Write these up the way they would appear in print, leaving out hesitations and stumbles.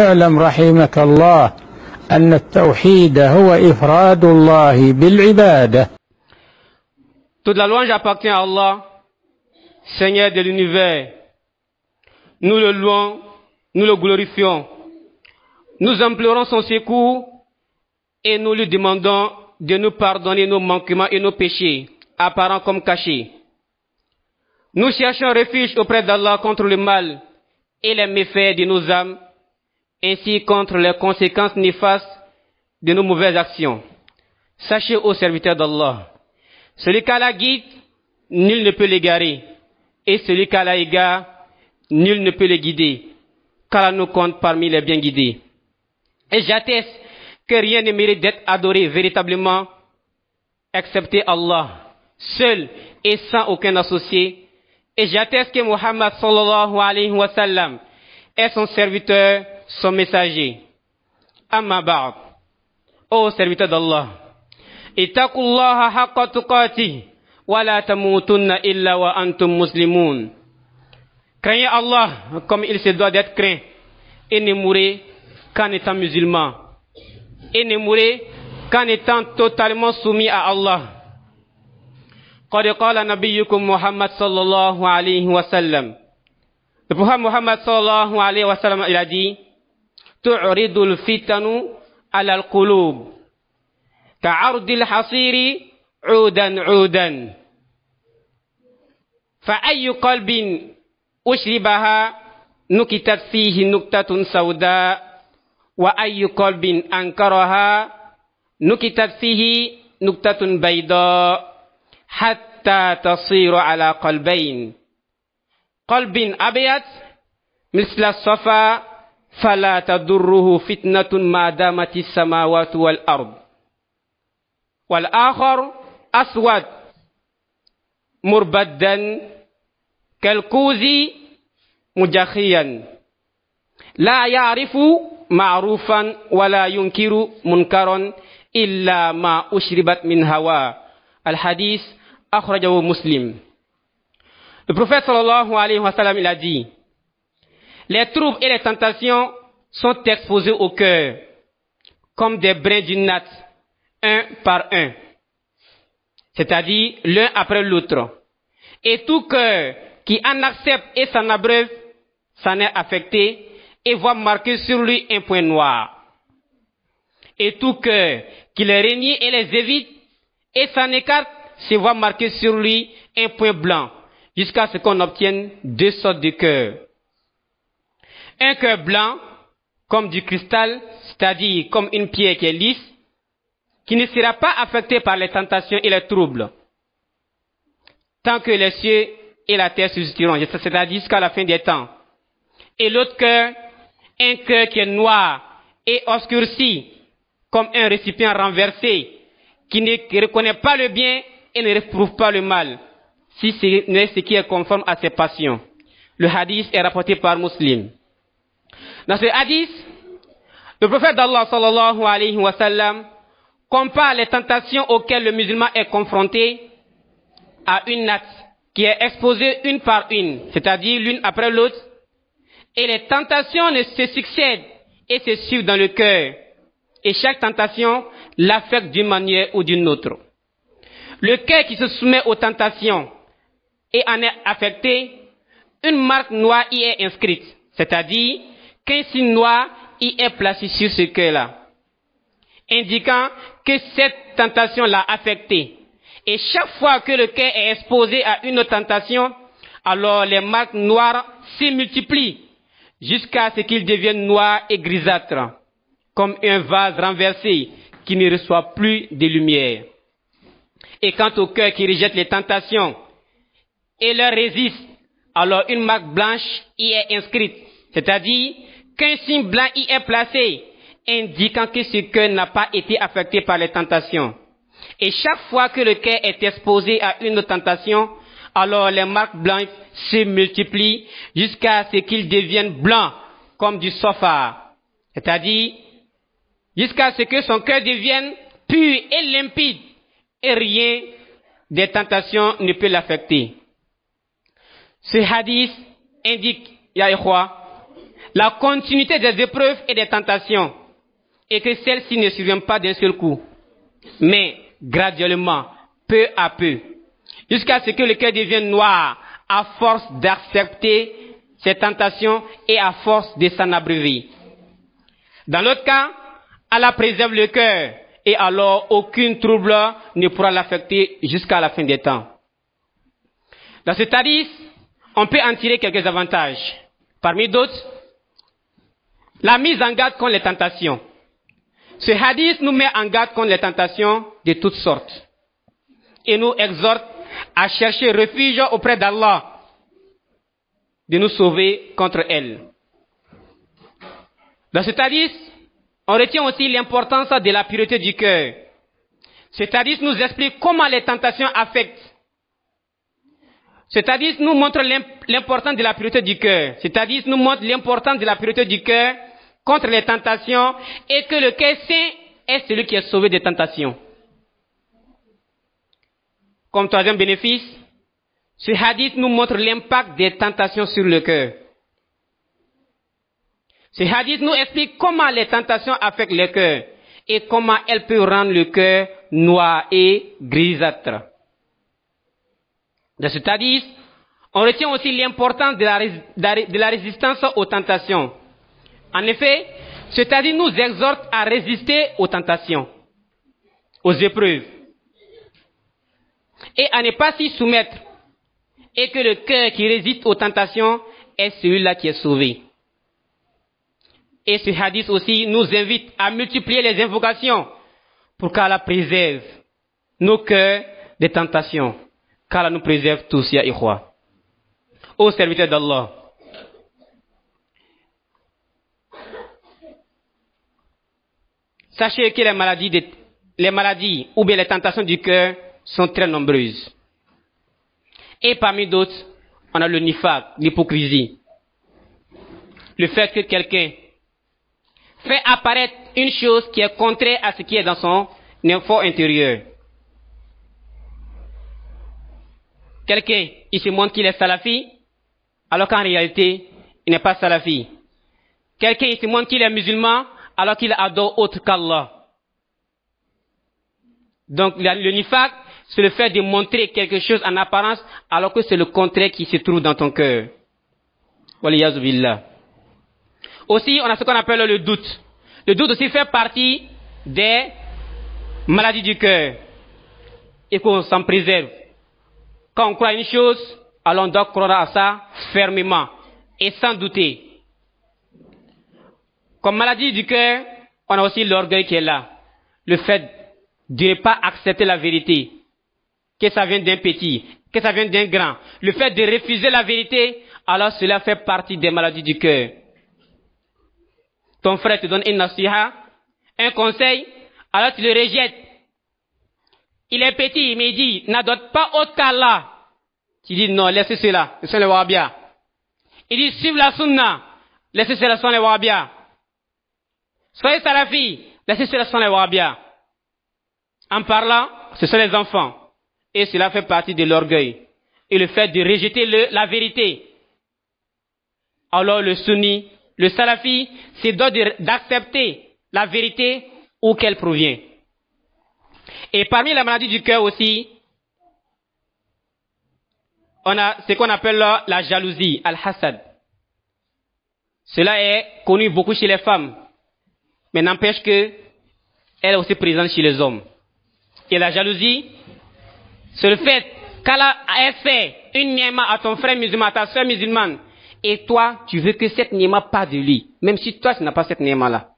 اعلم رحمك الله أن التوحيد هو إفراد الله بالعبادة. Toute la louange appartient à Allah, Seigneur de l'univers. Nous le louons, nous le glorifions. Nous implorons son secours et nous lui demandons de nous pardonner nos manquements et nos péchés, apparents comme cachés. Nous cherchons refuge auprès d'Allah contre le mal et les méfaits de nos âmes, ainsi contre les conséquences néfastes de nos mauvaises actions. Sachez, ô serviteurs d'Allah, celui qu'Allah guide, nul ne peut l'égarer, et celui qu'Allah égare, nul ne peut le guider, car Allah nous compte parmi les bien guidés. Et j'atteste que rien ne mérite d'être adoré véritablement, excepté Allah, seul et sans aucun associé. Et j'atteste que Muhammad sallallahu alayhi wa sallam est son serviteur, son messager. Amma ba'd, ô serviteur d'Allah, ittaqullaha haqqa tuqatih wa la tamutunna illa wa antum muslimun. Craignez Allah comme il se doit d'être craint et ne mourrez qu'en étant musulman et ne mourrez qu'en étant totalement soumis à Allah. قد قال نبيكم محمد صلى الله عليه وسلم. Le prophète Muhammad sallallahu alayhi wa sallam, il a dit: tu'ridul fitanu ala al-qulub ka'ardil hasiri 'udan 'udan fa ayyu qalbin ushribaha nukitat fihi nuktatun sawda wa ayyu qalbin ankaraha nukitat fihi nuktatun bayda hatta tasiru ala qalbayn qalbin abyad misla safa fala tadurruhu fitnatun ma damati samawati wal ard wal akhar aswad murbaddan kalkuzi mujakhiyan la ya'rifu ma'rufan wala yunkiru munkaran illa ma ushribat min hawa. Al hadith akhrajahu Muslim. Le prophète sallallahu alayhi wa sallam, il a dit: les troubles et les tentations sont exposés au cœur comme des brins d'une natte, un par un, c'est-à-dire l'un après l'autre. Et tout cœur qui en accepte et s'en abreuve s'en est affecté et voit marquer sur lui un point noir. Et tout cœur qui les renie et les évite et s'en écarte se voit marquer sur lui un point blanc, jusqu'à ce qu'on obtienne deux sortes de cœurs. Un cœur blanc, comme du cristal, c'est-à-dire comme une pierre qui est lisse, qui ne sera pas affecté par les tentations et les troubles, tant que les cieux et la terre subsisteront, c'est-à-dire jusqu'à la fin des temps. Et l'autre cœur, un cœur qui est noir et obscurci, comme un récipient renversé, qui ne reconnaît pas le bien et ne réprouve pas le mal, si ce n'est ce qui est conforme à ses passions. Le hadith est rapporté par Muslim. Dans ce hadith, le prophète d'Allah sallallahu alayhi wa sallam compare les tentations auxquelles le musulman est confronté à une natte qui est exposée une par une, c'est-à-dire l'une après l'autre, et les tentations ne se succèdent et se suivent dans le cœur, et chaque tentation l'affecte d'une manière ou d'une autre. Le cœur qui se soumet aux tentations et en est affecté, une marque noire y est inscrite, c'est-à-dire qu'un signe noir y est placé sur ce cœur-là, indiquant que cette tentation l'a affecté. Et chaque fois que le cœur est exposé à une autre tentation, alors les marques noires se multiplient jusqu'à ce qu'il devienne noir et grisâtre, comme un vase renversé qui ne reçoit plus de lumière. Et quant au cœur qui rejette les tentations et leur résiste, alors une marque blanche y est inscrite, c'est-à-dire qu'un signe blanc y est placé, indiquant que ce cœur n'a pas été affecté par les tentations. Et chaque fois que le cœur est exposé à une autre tentation, alors les marques blanches se multiplient jusqu'à ce qu'ils deviennent blancs comme du sofa, c'est-à-dire jusqu'à ce que son cœur devienne pur et limpide et rien des tentations ne peut l'affecter. Ce hadith indique, ya ikhwa, la continuité des épreuves et des tentations, et que celles-ci ne surviennent pas d'un seul coup, mais graduellement, peu à peu, jusqu'à ce que le cœur devienne noir à force d'accepter ces tentations et à force de s'en abreuver. Dans l'autre cas, Allah préserve le cœur et alors aucun trouble ne pourra l'affecter jusqu'à la fin des temps. Dans ce hadith, on peut en tirer quelques avantages. Parmi d'autres, la mise en garde contre les tentations. Ce hadith nous met en garde contre les tentations de toutes sortes et nous exhorte à chercher refuge auprès d'Allah de nous sauver contre elles. Dans ce hadith, on retient aussi l'importance de la pureté du cœur. Ce hadith nous explique comment les tentations affectent. Ce hadith nous montre l'importance de la pureté du cœur. Ce hadith nous montre l'importance de la pureté du cœur contre les tentations et que le cœur saint est celui qui est sauvé des tentations. Comme troisième bénéfice, ce hadith nous montre l'impact des tentations sur le cœur. Ce hadith nous explique comment les tentations affectent le cœur et comment elles peuvent rendre le cœur noir et grisâtre. Dans ce hadith, on retient aussi l'importance de la résistance aux tentations. En effet, ce hadith nous exhorte à résister aux tentations, aux épreuves, et à ne pas s'y soumettre, et que le cœur qui résiste aux tentations est celui-là qui est sauvé. Et ce hadith aussi nous invite à multiplier les invocations pour qu'Allah préserve nos cœurs des tentations. Qu'Allah nous préserve tous, ya ikhwa. Ô serviteurs d'Allah, sachez que les maladies ou bien les tentations du cœur sont très nombreuses. Et parmi d'autres, on a le nifaq, l'hypocrisie. Le fait que quelqu'un fait apparaître une chose qui est contraire à ce qui est dans son fort intérieur. Quelqu'un, il se montre qu'il est salafi, alors qu'en réalité, il n'est pas salafi. Quelqu'un, il se montre qu'il est musulman, alors qu'il adore autre qu'Allah. Donc, le nifaq, c'est le fait de montrer quelque chose en apparence, alors que c'est le contraire qui se trouve dans ton cœur. Waliyazu billah. Aussi, on a ce qu'on appelle le doute. Le doute aussi fait partie des maladies du cœur. Et qu'on s'en préserve. Quand on croit une chose, alors on doit croire à ça fermement et sans douter. Comme maladie du cœur, on a aussi l'orgueil qui est là. Le fait de ne pas accepter la vérité. Que ça vienne d'un petit, que ça vienne d'un grand. Le fait de refuser la vérité, alors cela fait partie des maladies du cœur. Ton frère te donne une nasiha, un conseil, alors tu le rejettes. Il est petit, mais il dit, n'adore pas autre qu'Allah. Tu dis, non, laissez cela, ce sont les Wahhabiya. Il dit, suive la sunna, laissez cela, ce sont les Wahhabiya. Soyez salafi, laissez cela, ce sont les Wahhabiya. En parlant, ce sont les enfants. Et cela fait partie de l'orgueil. Et le fait de rejeter la vérité. Alors le sunni, le salafi, c'est d'accepter la vérité où qu'elle provient. Et parmi les maladies du cœur aussi, on a ce qu'on appelle la jalousie, al-hasad. Cela est connu beaucoup chez les femmes, mais n'empêche que elle est aussi présente chez les hommes. Et la jalousie, c'est le fait qu'Allah ait fait une ni'ma à ton frère musulman, à ta soeur musulmane, et toi, tu veux que cette ni'ma parte de lui, même si toi, tu n'as pas cette ni'ma-là.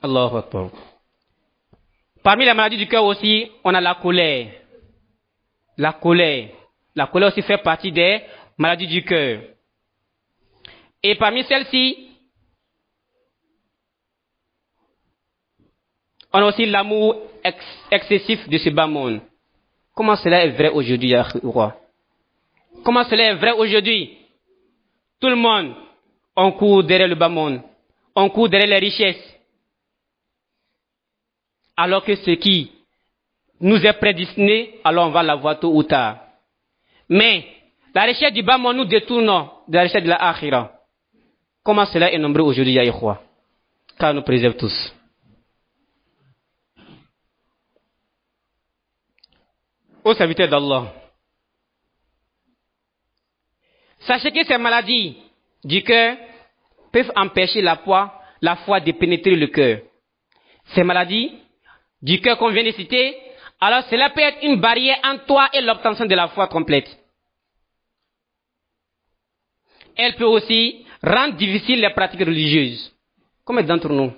Allahu Akbar. Parmi les maladies du cœur aussi, on a la colère. La colère. La colère aussi fait partie des maladies du cœur. Et parmi celles-ci, on a aussi l'amour excessif de ce bas monde. Comment cela est vrai aujourd'hui, roi? Comment cela est vrai aujourd'hui? Tout le monde, on court derrière le bas monde. On court derrière les richesses. Alors que ce qui nous est prédestiné, alors on va l'avoir tôt ou tard. Mais La recherche du bas monde nous détourne de la recherche de la akhira. Comment cela est nombreux aujourd'hui, ya ikhwa? Car nous préserve tous. Ô serviteurs d'Allah, sachez que ces maladies du cœur peuvent empêcher la foi de pénétrer le cœur. Ces maladies du cœur qu'on vient de citer, alors cela peut être une barrière entre toi et l'obtention de la foi complète. Elle peut aussi rendre difficile les pratiques religieuses. Combien d'entre nous?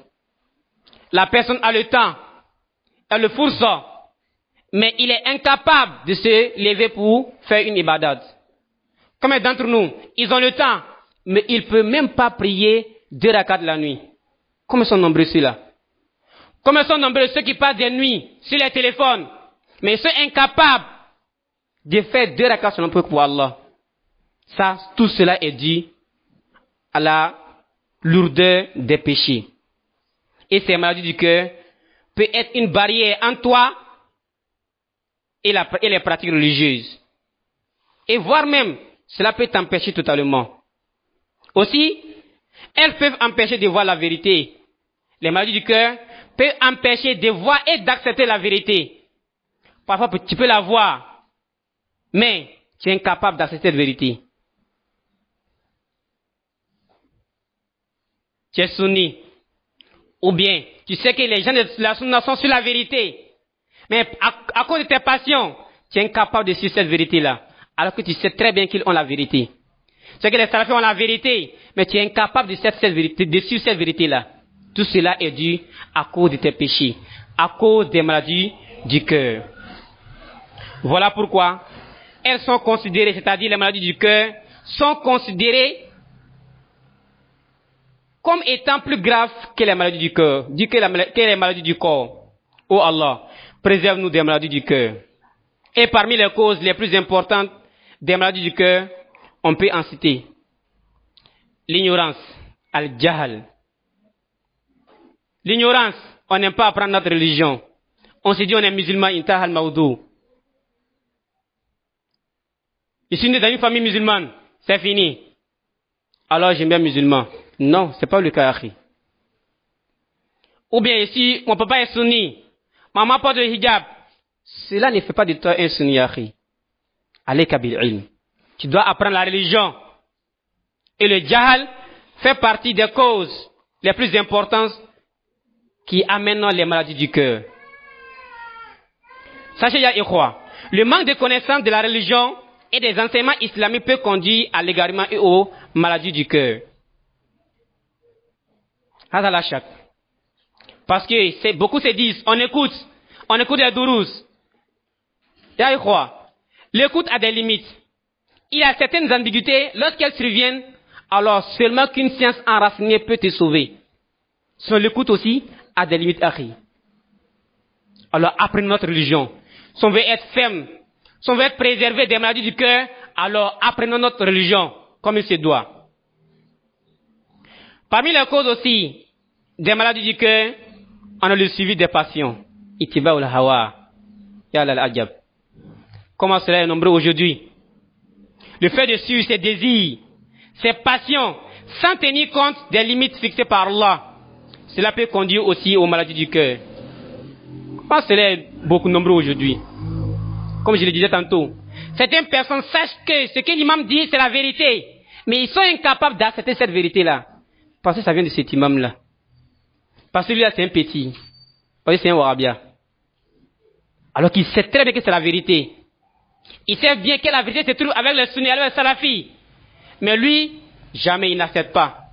La personne a le temps, elle le force, mais il est incapable de se lever pour faire une ibadat. Combien d'entre nous, ils ont le temps, mais ils ne peuvent même pas prier 2 rakats la nuit. Combien sont nombreux ceux-là? Combien sont nombreux ceux qui passent des nuits sur les téléphones, mais ils sont incapables de faire 2 rakats selon pour Allah. Ça, tout cela est dû à la lourdeur des péchés. Et ces maladies du cœur peuvent être une barrière entre toi et les pratiques religieuses. Et voire même, cela peut t'empêcher totalement. Aussi, elles peuvent empêcher de voir la vérité. Les maladies du cœur peuvent empêcher de voir et d'accepter la vérité. Parfois, tu peux la voir, mais tu es incapable d'accepter cette vérité. Tu es sunni. Ou bien, tu sais que les gens de la sunna sont sur la vérité. Mais à cause de tes passions, tu es incapable de suivre cette vérité-là. Alors que tu sais très bien qu'ils ont la vérité. Tu sais que les salafis ont la vérité, mais tu es incapable de suivre cette vérité-là. Tout cela est dû à cause de tes péchés, à cause des maladies du cœur. Voilà pourquoi elles sont considérées, c'est-à-dire les maladies du cœur, sont considérées comme étant plus graves que les maladies du cœur, que les maladies du corps. Oh Allah, préserve-nous des maladies du cœur. Et parmi les causes les plus importantes des maladies du cœur, on peut en citer l'ignorance, al-jahal. L'ignorance, on n'aime pas apprendre notre religion. On se dit on est musulman, intah al-maoudou. Je suis né dans une famille musulmane, c'est fini. Alors j'aime bien musulman. Non, c'est pas le cas, akhi. Ou bien ici, mon papa est sunni, maman porte le hijab. Cela ne fait pas de toi un sunni, akhi. Alayka bil ilm. Tu dois apprendre la religion. Et le jahal fait partie des causes les plus importantes qui amènent les maladies du cœur. Sachez, ya ikhwa, le manque de connaissance de la religion et des enseignements islamiques peut conduire à l'égarement et aux maladies du cœur. Parce que beaucoup se disent, on écoute les dourous. Ya ikhwa, l'écoute a des limites. Il y a certaines ambiguïtés, lorsqu'elles surviennent, alors seulement qu'une science enracinée peut te sauver. Son l'écoute aussi a des limites, akhi. Alors apprenez notre religion. Si on veut être ferme, si on veut être préservé des maladies du cœur, alors apprenons notre religion comme il se doit. Parmi les causes aussi des maladies du cœur, on a le suivi des passions. Itiba ul hawa. Ya al-ajab. Comment cela est nombreux aujourd'hui? Le fait de suivre ses désirs, ses passions, sans tenir compte des limites fixées par Allah, cela peut conduire aussi aux maladies du cœur. Comment cela est beaucoup nombreux aujourd'hui? Comme je le disais tantôt, certaines personnes sachent que ce que l'imam dit, c'est la vérité, mais ils sont incapables d'accepter cette vérité-là. Parce que ça vient de cet imam-là. Parce que lui-là, c'est un petit. Parce que c'est un Wahhabia. Alors qu'il sait très bien que c'est la vérité. Il sait bien que la vérité se trouve avec le sunni, avec le salafi. Mais lui, jamais il n'accepte pas.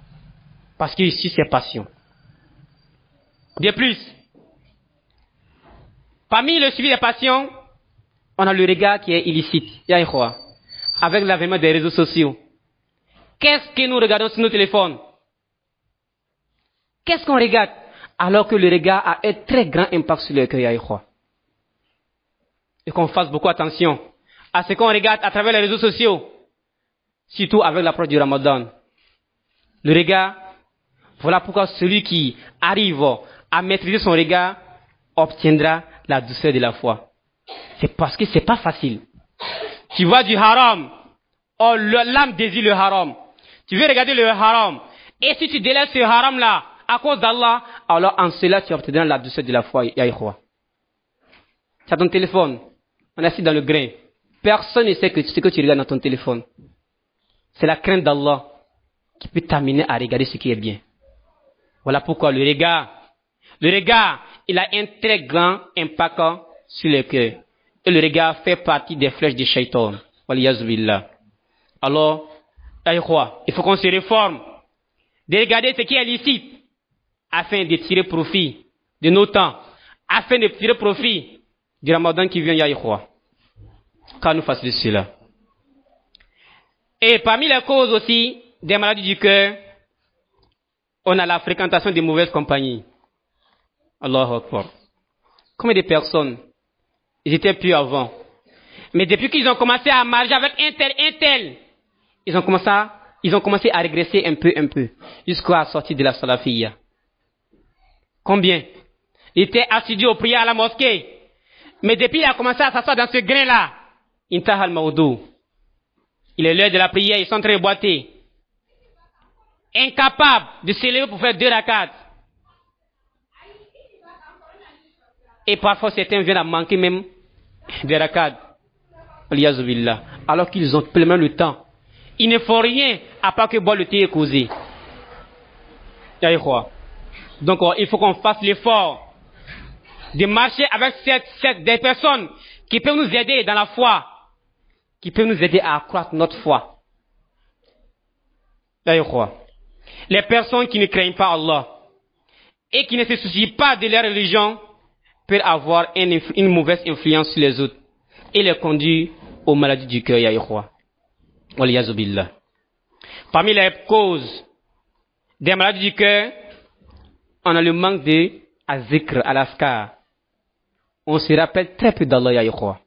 Parce qu'il suit ses passions. De plus, parmi le suivi des passions, on a le regard qui est illicite. Avec l'avènement des réseaux sociaux. Qu'est-ce que nous regardons sur nos téléphones? Qu'est-ce qu'on regarde? Alors que le regard a un très grand impact sur le cœur. Et qu'on fasse beaucoup attention à ce qu'on regarde à travers les réseaux sociaux. Surtout avec l'approche du Ramadan. Le regard, voilà pourquoi celui qui arrive à maîtriser son regard obtiendra la douceur de la foi. C'est parce que c'est pas facile. Tu vois du haram, Oh, l'âme désire le haram. Tu veux regarder le haram. Et si tu délaisses ce haram-là, à cause d'Allah, alors en cela, tu obtiendras la douceur de la foi, ya ikhwa. Tu as ton téléphone. On est assis dans le grain. Personne ne sait ce que tu regardes dans ton téléphone. C'est la crainte d'Allah qui peut t'amener à regarder ce qui est bien. Voilà pourquoi le regard, il a un très grand impact sur le cœur. Et le regard fait partie des flèches du shaitan. Alors, il faut qu'on se réforme, de regarder ce qui est licite, afin de tirer profit de nos temps, afin de tirer profit du Ramadan qui vient, ya ikhwa. Quand nous fassions cela. Et parmi les causes aussi des maladies du cœur, on a la fréquentation des mauvaises compagnies. Allahu Akbar. Combien de personnes, ils étaient plus avant. Mais depuis qu'ils ont commencé à marcher avec un tel, ils ont commencé à régresser un peu, jusqu'à sortir de la salafiyya. Combien? Il était assidu aux prières à la mosquée. Mais depuis qu'il a commencé à s'asseoir dans ce grain-là, intahal maudou. Il est l'heure de la prière, ils sont très boités. Incapables de se lever pour faire 2 rakats. Et parfois certains viennent à manquer même des rakats. Alors qu'ils ont pleinement le temps. Ils ne font rien à part que boire le thé et causer. Donc il faut qu'on fasse l'effort de marcher avec des personnes qui peuvent nous aider dans la foi, qui peuvent nous aider à accroître notre foi. Les personnes qui ne craignent pas Allah et qui ne se soucient pas de leur religion peuvent avoir une mauvaise influence sur les autres et les conduire aux maladies du cœur. Parmi les causes des maladies du cœur, on a le manque de azikr, al-askar. On se rappelle très peu d'Allah, ya ikhwa.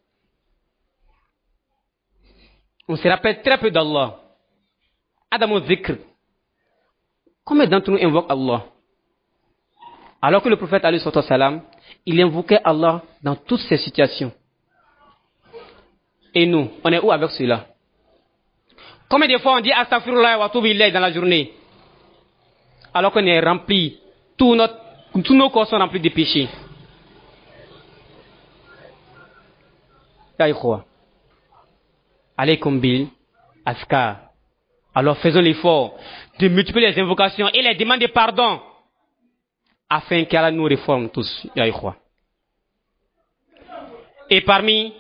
On se rappelle très peu d'Allah. Adam zikr. Combien d'entre nous invoquent Allah? Alors que le prophète alayhi salam, il invoquait Allah dans toutes ces situations. Et nous, on est où avec cela? Combien de fois on dit astaghfirullah wa atubu ilayh dans la journée? Alors qu'on est rempli, tous nos corps sont remplis de péchés. Ya ikhwa. Alaykum bil askar. Alors faisons l'effort de multiplier les invocations et les demandes de pardon afin qu'Allah nous réforme tous, ya ikhwa. Et parmi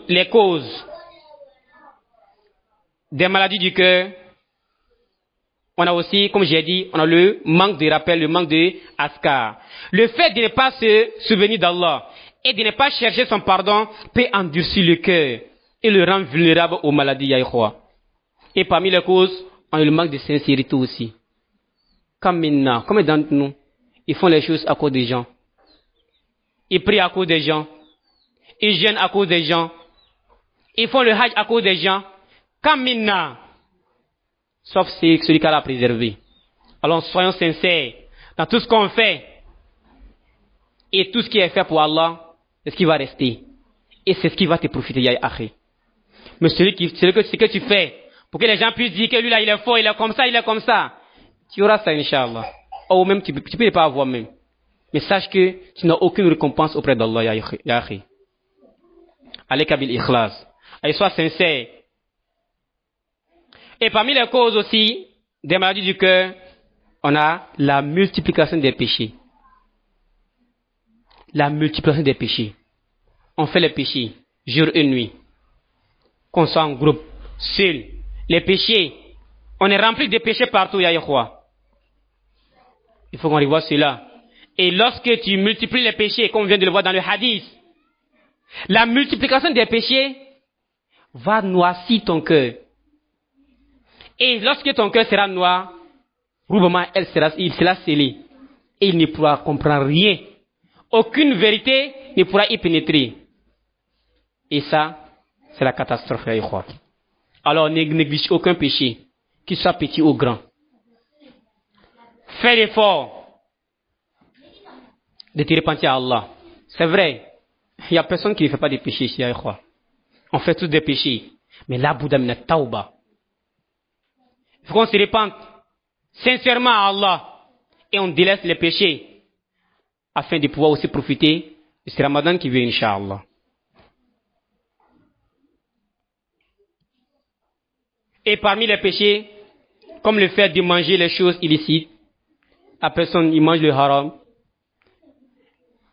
les causes des maladies du cœur, on a aussi, comme j'ai dit, on a le manque de rappel, le manque de askar. Le fait de ne pas se souvenir d'Allah et de ne pas chercher son pardon peut endurcir le cœur et le rendre vulnérable aux maladies, ya ikhwa. Et parmi les causes, on a le manque de sincérité aussi. Comme maintenant, combien d'entre nous, ils font les choses à cause des gens. Ils prient à cause des gens. Ils jeûnent à cause des gens. Ils font le hajj à cause des gens. Comme maintenant. Sauf celui qu'Allah a préservé. Alors soyons sincères dans tout ce qu'on fait. Et tout ce qui est fait pour Allah, c'est ce qui va rester. Et c'est ce qui va te profiter, ya akhi. Mais ce que tu fais, pour que les gens puissent dire que lui là il est fort, il est comme ça, tu auras ça, Inch'Allah. Ou même tu peux ne pas avoir même. Mais sache que tu n'as aucune récompense auprès d'Allah, ya akhi. Alayka bil ikhlas. Et sois sincère. Et parmi les causes aussi des maladies du cœur, on a la multiplication des péchés. La multiplication des péchés. On fait les péchés jour et nuit. Qu'on soit en groupe, seul. Les péchés, on est rempli de péchés partout, ya ikhwa. Il faut qu'on revoie cela. Et lorsque tu multiplies les péchés, comme on vient de le voir dans le hadith, la multiplication des péchés va noircir ton cœur. Et lorsque ton cœur sera noir, roulement il sera scellé. Et il ne pourra comprendre rien. Aucune vérité ne pourra y pénétrer. Et ça, c'est la catastrophe. Alors ne néglige aucun péché, qu'il soit petit ou grand. Fais l'effort de te repentir à Allah. C'est vrai, Il n'y a personne qui ne fait pas des péchés ici, Aïkhwa. On fait tous des péchés. Mais là, Bouddha mina tauba. Il faut qu'on se répande sincèrement à Allah et on délaisse les péchés afin de pouvoir aussi profiter de ce Ramadan qui vient, Inch'Allah. Et parmi les péchés, comme le fait de manger les choses illicites, la personne, il mange le haram.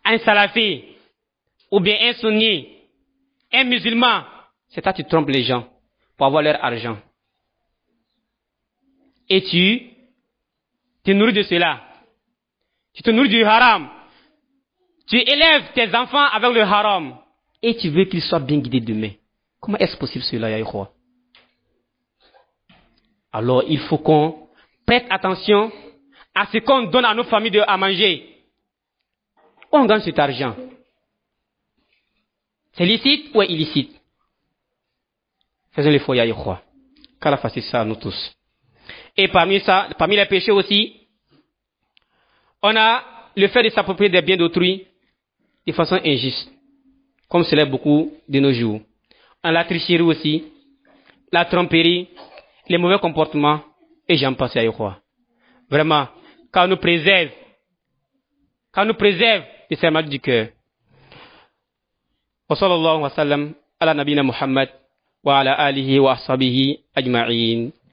Un salafi, ou bien un sunni, un musulman, c'est toi tu trompes les gens pour avoir leur argent. Et tu te nourris de cela. Tu te nourris du haram. Tu élèves tes enfants avec le haram. Et tu veux qu'ils soient bien guidés demain. Comment est-ce possible cela, Yaïkhwa? Alors, il faut qu'on prête attention à ce qu'on donne à nos familles à manger. Où on gagne cet argent? C'est licite ou illicite? Faisons l'effort, Yaïkhwa. Qu'Allah fasse ça à nous tous. Et parmi les péchés aussi, on a le fait de s'approprier des biens d'autrui de façon injuste, comme cela est beaucoup de nos jours. On a la tricherie aussi, la tromperie, les mauvais comportements, et j'en passe, Yaïkhwa. Vraiment, quand on nous préserve de ces mal du cœur. Wa sallallahu wa sallam ala nabina Muhammad wa ala alihi wa ashabihi ajma'in.